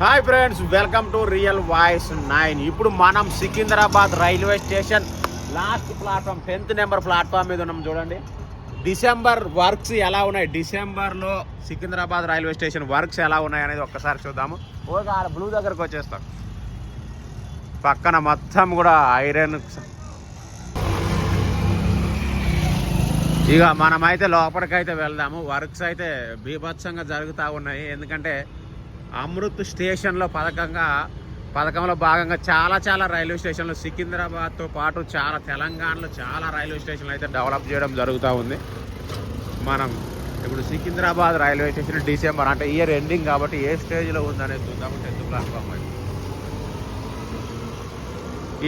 Hi friends, welcome to real voice 9. ఇప్పుడు మనం Secunderabad railway station last platform 10th number platform మీద ఉన్నాం. చూడండి డిసెంబర్ వర్క్స్ ఎలా ఉన్నాయి, డిసెంబర్లో సికింద్రాబాద్ రైల్వే స్టేషన్ వర్క్స్ ఎలా ఉన్నాయి అనేది ఒక్కసారి చూద్దాము. ఓకే, ఆడ బ్లూ దగ్గరకు వచ్చేస్తాం. పక్కన మొత్తం కూడా ఐరన్. ఇక మనమైతే లోపలికైతే వెళ్దాము. వర్క్స్ అయితే బీభత్సంగా జరుగుతూ ఉన్నాయి. ఎందుకంటే అమృత్ స్టేషన్లో పథకంలో భాగంగా చాలా రైల్వే స్టేషన్లు సికింద్రాబాద్తో పాటు తెలంగాణలో చాలా రైల్వే స్టేషన్లు అయితే డెవలప్ చేయడం జరుగుతూ ఉంది. మనం ఇప్పుడు సికింద్రాబాద్ రైల్వే స్టేషన్ డిసెంబర్ అంటే ఇయర్ ఎండింగ్ కాబట్టి ఏ స్టేజ్లో ఉందనేది చూద్దాము. 10th ప్లాట్ఫామ్ అయితే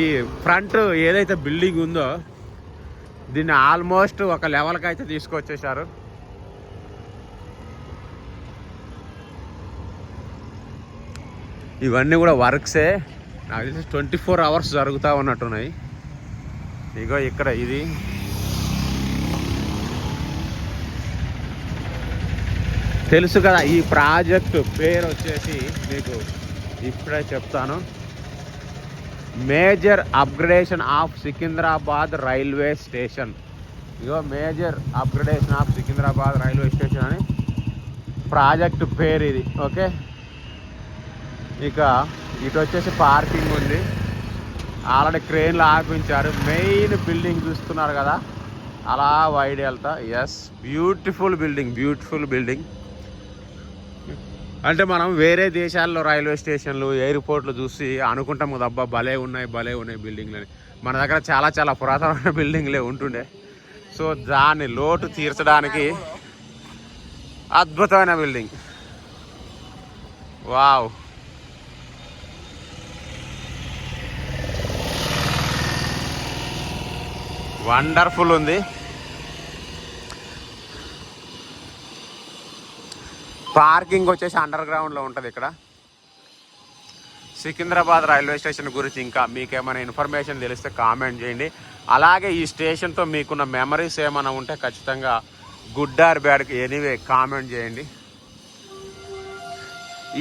ఈ ఫ్రంట్ ఏదైతే బిల్డింగ్ ఉందో దీన్ని ఆల్మోస్ట్ ఒక లెవెల్కి అయితే తీసుకొచ్చేసారు. ఇవన్నీ కూడా వర్క్సే. నాకు తెలిసి 24 hours జరుగుతూ ఉన్నట్టున్నాయి. ఇగో ఇక్కడ ఇది తెలుసు కదా. ఈ ప్రాజెక్టు పేరు వచ్చేసి మీకు ఇప్పుడే చెప్తాను. Major upgradation of Secunderabad railway station. ఇగో major upgradation of Secunderabad railway station అని ప్రాజెక్టు పేరు ఇది. ఓకే, ఇక ఇటు వచ్చేసి పార్కింగ్ ఉంది. ఆల్రెడీ క్రేన్లు ఆపించారు. మెయిన్ బిల్డింగ్ చూస్తున్నారు కదా, అలా వైడ్ వెళ్తా. Yes, beautiful building. అంటే మనం వేరే దేశాల్లో రైల్వే స్టేషన్లు, ఎయిర్పోర్ట్లు చూసి అనుకుంటాం కదా, అబ్బా భలే ఉన్నాయి బిల్డింగ్లని. మన దగ్గర చాలా పురాతనమైన బిల్డింగ్లే ఉంటుండే. సో దాన్ని లోటు తీర్చడానికి అద్భుతమైన బిల్డింగ్. వావ్, వండర్ఫుల్ ఉంది. పార్కింగ్ వచ్చేసి అండర్ గ్రౌండ్లో ఉంటుంది. ఇక్కడ సికింద్రాబాద్ రైల్వే స్టేషన్ గురించి ఇంకా మీకేమైనా ఇన్ఫర్మేషన్ తెలిస్తే కామెంట్ చేయండి. అలాగే ఈ స్టేషన్తో మీకున్న మెమరీస్ ఏమైనా ఉంటే ఖచ్చితంగా good or bad anyway comment చేయండి.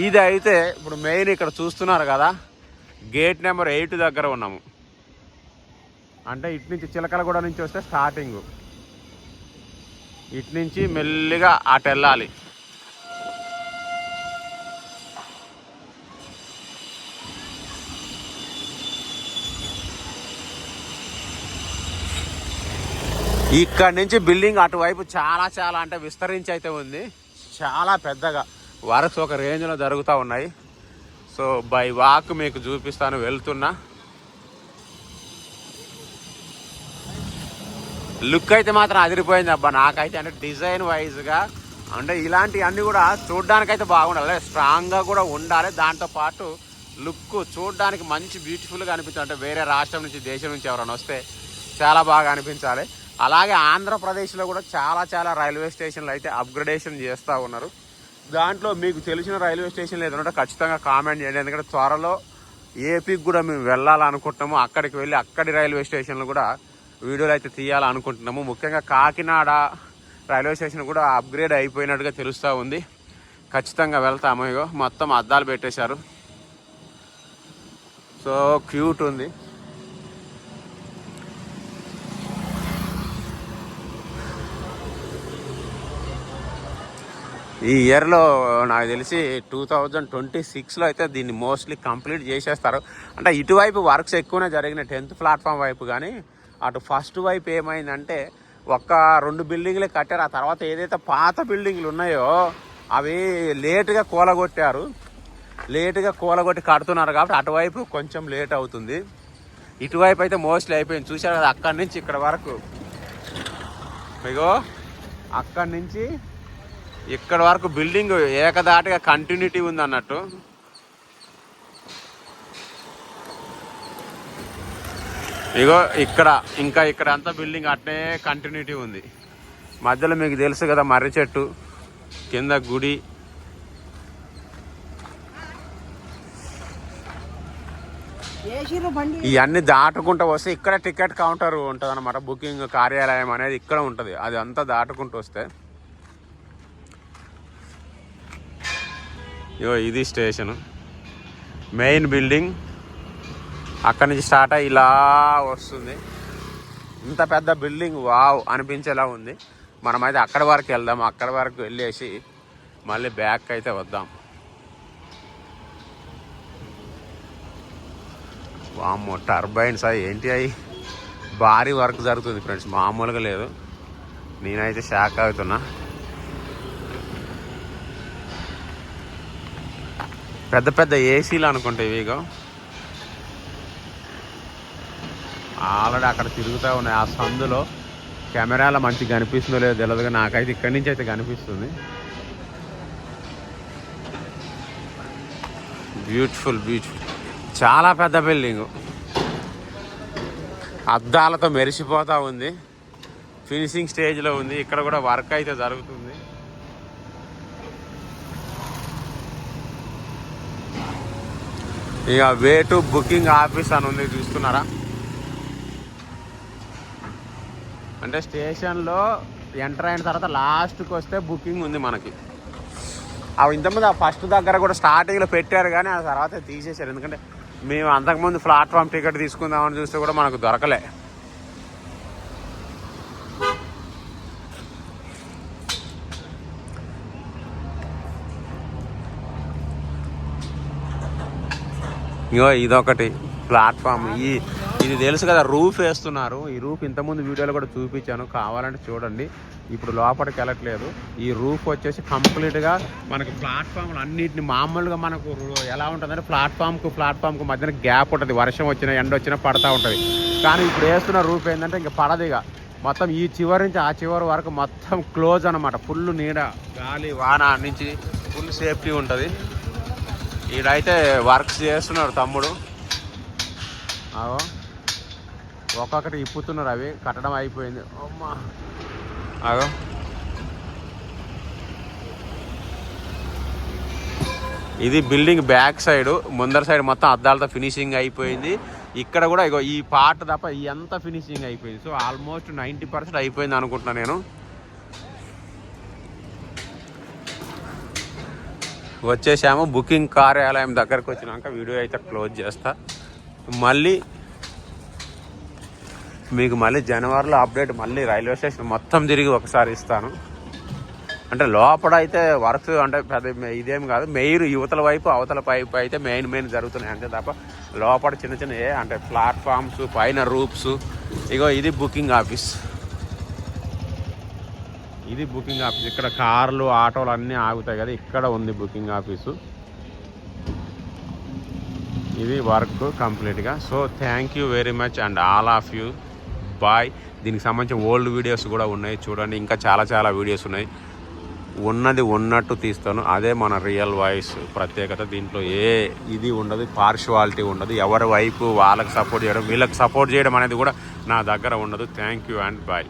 ఇది అయితే ఇప్పుడు మెయిన్ ఇక్కడ చూస్తున్నారు కదా, గేట్ నెంబర్ 8 దగ్గర ఉన్నాము. అంటే ఇటు నుంచి చిలకలగూడ నుంచి వస్తే స్టార్టింగ్, ఇటు నుంచి మెల్లిగా అటు వెళ్ళాలి. ఇక్కడ నుంచి బిల్డింగ్ అటువైపు చాలా అంటే విస్తరించి అయితే ఉంది. చాలా పెద్దగా వర్క్స్ ఒక రేంజ్లో జరుగుతూ ఉన్నాయి. సో బై వాక్ మీకు చూపిస్తాను వెళ్తున్నా. లుక్ అయితే మాత్రం అదిరిపోయింది అబ్బా నాకైతే. అంటే డిజైన్ వైజ్గా అంటే ఇలాంటివన్నీ కూడా చూడడానికైతే బాగుండాలి, స్ట్రాంగ్గా కూడా ఉండాలి. దాంతోపాటు లుక్ చూడడానికి మంచి బ్యూటిఫుల్గా అనిపించాలి. అంటే వేరే రాష్ట్రం నుంచి, దేశం నుంచి ఎవరైనా వస్తే చాలా బాగా అనిపించాలి. అలాగే ఆంధ్రప్రదేశ్లో కూడా చాలా రైల్వే స్టేషన్లు అయితే అప్గ్రేడేషన్ చేస్తూ ఉన్నారు. దాంట్లో మీకు తెలిసిన రైల్వే స్టేషన్లు ఏదంటే ఖచ్చితంగా కామెంట్ చేయండి. ఎందుకంటే త్వరలో ఏపీకి కూడా మేము వెళ్ళాలనుకుంటున్నాము. అక్కడికి వెళ్ళి అక్కడి రైల్వే స్టేషన్లు కూడా వీడియోలు అయితే తీయాలనుకుంటున్నాము. ముఖ్యంగా కాకినాడ రైల్వే స్టేషన్ కూడా అప్గ్రేడ్ అయిపోయినట్టుగా తెలుస్తూ ఉంది. ఖచ్చితంగా వెళ్తాము. ఇగో మొత్తం అద్దాలు పెట్టేశారు. సో క్యూట్ ఉంది. ఈ ఇయర్లో నాకు తెలిసి 2026లో అయితే దీన్ని మోస్ట్లీ కంప్లీట్ చేసేస్తారు. అంటే ఇటువైపు వర్క్స్ ఎక్కువనే జరిగినాయి 10th ప్లాట్ఫామ్ వైపు. కానీ అటు ఫస్ట్ వైపు ఏమైందంటే 1-2 బిల్డింగ్లే కట్టారు. ఆ తర్వాత ఏదైతే పాత బిల్డింగ్లు ఉన్నాయో అవి లేటుగా కూలగొట్టి కడుతున్నారు. కాబట్టి అటువైపు కొంచెం లేట్ అవుతుంది. ఇటువైపు అయితే మోస్ట్లీ అయిపోయింది. చూశారు కదా, అక్కడి నుంచి ఇక్కడ వరకు. ఇగో అక్కడి నుంచి ఇక్కడ వరకు బిల్డింగ్ ఏకదాటిగా కంటిన్యూటీ ఉంది అన్నట్టు. ఇగో ఇక్కడ అంతా బిల్డింగ్ అట్నే కంటిన్యూటీ ఉంది. మధ్యలో మీకు తెలుసు కదా మర్రి చెట్టు, కింద గుడి. ఇవన్నీ దాటుకుంటూ వస్తే ఇక్కడ టికెట్ కౌంటర్ ఉంటుంది అనమాట. బుకింగ్ కార్యాలయం అనేది ఇక్కడ ఉంటుంది. అది అంతా దాటుకుంటూ వస్తే ఇది స్టేషను. Main building. అక్కడి నుంచి స్టార్ట్ అయ్యి ఇలా వస్తుంది. ఇంత పెద్ద బిల్డింగ్ వావ్ అనిపించేలా ఉంది. మనమైతే అక్కడి వరకు వెళ్దాం. అక్కడి వరకు వెళ్ళేసి మళ్ళీ బ్యాక్ అయితే వద్దాం. వామ్మో టర్బైన్స్ అవి ఏంటి అవి భారీ వర్క్ జరుగుతుంది ఫ్రెండ్స్, మామూలుగా లేదు. నేనైతే షాక్ అవుతున్నా. పెద్ద పెద్ద ఏసీలు అనుకుంటా ఇవిగో. ఆల్రెడీ అక్కడ తిరుగుతూ ఉన్నాయి. ఆ సందులో కెమెరాలో మంచిగా కనిపిస్తుందో లేదో తెలియదుగా, నాకైతే ఇక్కడి నుంచి అయితే కనిపిస్తుంది. బ్యూటిఫుల్ బ్యూటిఫుల్, చాలా పెద్ద బిల్డింగు, అద్దాలతో మెరిసిపోతూ ఉంది. ఫినిషింగ్ స్టేజ్లో ఉంది. ఇక్కడ కూడా వర్క్ అయితే జరుగుతుంది. ఇక వే టు బుకింగ్ ఆఫీస్ అని ఉంది, చూస్తున్నారా? అంటే స్టేషన్లో ఎంటర్ అయిన తర్వాత లాస్ట్కి వస్తే బుకింగ్ ఉంది మనకి. అవి ఇంతకుముందు ఆ ఫస్ట్ దగ్గర కూడా స్టార్టింగ్లో పెట్టారు, కానీ ఆ తర్వాత తీసేశారు. ఎందుకంటే మేము అంతకుముందు ప్లాట్ఫామ్ టికెట్ తీసుకుందామని చూస్తే కూడా మనకు దొరకలే. ఇగో ఇదొకటి ప్లాట్ఫామ్. ఇది తెలుసు కదా, రూఫ్ వేస్తున్నారు. ఈ రూఫ్ ఇంతకుముందు వీడియోలో కూడా చూపించాను, కావాలంటే చూడండి. ఇప్పుడు లోపలికి వెళ్ళట్లేదు. ఈ రూఫ్ వచ్చేసి కంప్లీట్గా మనకి ప్లాట్ఫామ్లు అన్నిటిని, మామూలుగా మనకు ఎలా ఉంటుందంటే ప్లాట్ఫామ్కు మధ్యన గ్యాప్ ఉంటుంది. వర్షం వచ్చినా ఎండ వచ్చినా పడతా ఉంటుంది. కానీ ఇప్పుడు వేస్తున్న రూఫ్ ఏంటంటే ఇంకా పడదిగా. మొత్తం ఈ చివరి నుంచి ఆ చివరి వరకు మొత్తం క్లోజ్ అనమాట. ఫుల్ నీడ, గాలి, వాన నుంచి ఫుల్ సేఫ్టీ ఉంటుంది. ఈడైతే వర్క్స్ చేస్తున్నారు తమ్ముడు. ఒక్కొక్కటి ఇప్పుతున్నారు, అవి కట్టడం అయిపోయింది. అమ్మా అగో ఇది బిల్డింగ్ బ్యాక్ సైడ్. ముందర సైడ్ మొత్తం అద్దాలతో ఫినిషింగ్ అయిపోయింది. ఇక్కడ కూడా ఇగో ఈ పార్ట్ తప్ప ఈ అంతా ఫినిషింగ్ అయిపోయింది. సో ఆల్మోస్ట్ 90% అయిపోయింది అనుకుంటున్నా నేను. వచ్చేసాము బుకింగ్ కార్యాలయం దగ్గరకు. వచ్చినాక వీడియో అయితే క్లోజ్ చేస్తా. మళ్ళీ మీకు జనవరిలో అప్డేట్ మళ్ళీ రైల్వే స్టేషన్ మొత్తం తిరిగి ఒకసారి ఇస్తాను. అంటే లోపల అయితే వర్క్స్ అంటే పెద్ద ఇదేం కాదు. మెయిన్ యువతల వైపు అవతల వైపు అయితే మెయిన్ జరుగుతున్నాయి అంతే తప్ప లోపల చిన్న చిన్న అంటే ప్లాట్ఫామ్స్, పైన రూప్స్. ఇగో ఇది బుకింగ్ ఆఫీస్. ఇది బుకింగ్ ఆఫీస్. ఇక్కడ కార్లు, ఆటోలు అన్నీ ఆగుతాయి కదా, ఇక్కడ ఉంది బుకింగ్ ఆఫీసు. ఇది వర్క్ కంప్లీట్గా. So thank you very much and all of you bye. దీనికి సంబంధించిన ఓల్డ్ వీడియోస్ కూడా ఉన్నాయి, చూడండి. ఇంకా చాలా వీడియోస్ ఉన్నాయి. ఉన్నది ఉన్నట్టు తీస్తాను. అదే మన రియల్ వాయిస్ ప్రత్యేకత. దీంట్లో ఇది ఉండదు, పార్షువాలిటీ ఉండదు. ఎవరి వైపు వాళ్ళకి సపోర్ట్ చేయడం, వీళ్ళకి సపోర్ట్ చేయడం అనేది కూడా నా దగ్గర ఉండదు. Thank you and bye.